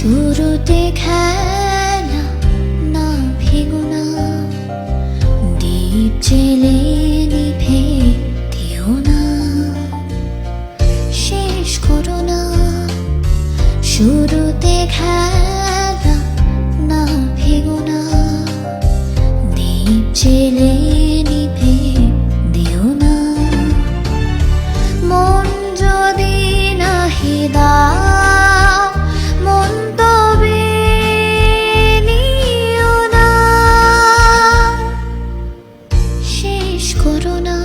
শুরুতে খেলা না ভেঙো না, দ্বীপ জেলে নিভে দিও না, শেষ করো না। শুরুতে খেলা না ভেঙো না, দ্বীপ জেলে নিভে দিও না। মন যদি নাহি দাও, মন তবে নিও না, শেষ করো না।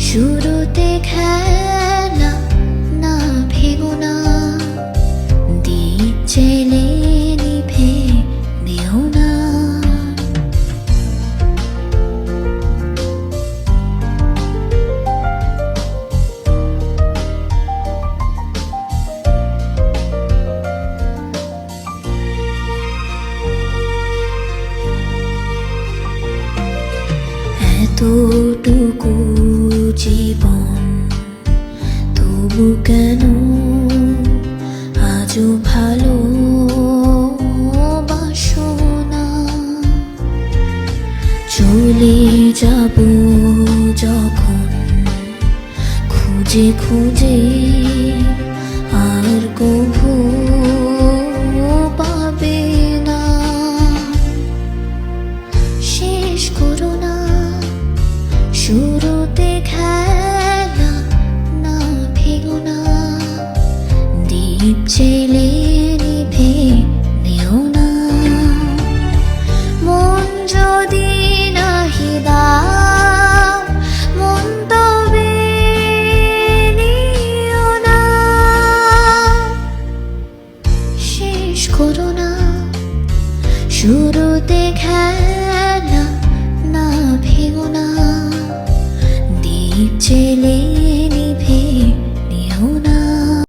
শুরুতে খেলা না ভেঙো না, দ্বীপ জেলে নিভে দিও না। এতটুকু জীবন, তবু কেন আজও ভালোবাসো না? চলে যাব যখন খুঁজে খুঁজে, আর কভু পাবে না, শেষ করো না। শুরুতে খেলা না ভেঙো না, দ্বীপ জেলে নিভে দিও না। মন যদি নাহি দাও, মন তবে নিও না, শেষ করো না। শুরুতে খেলা না ভেঙো না, দ্বীপ জেলে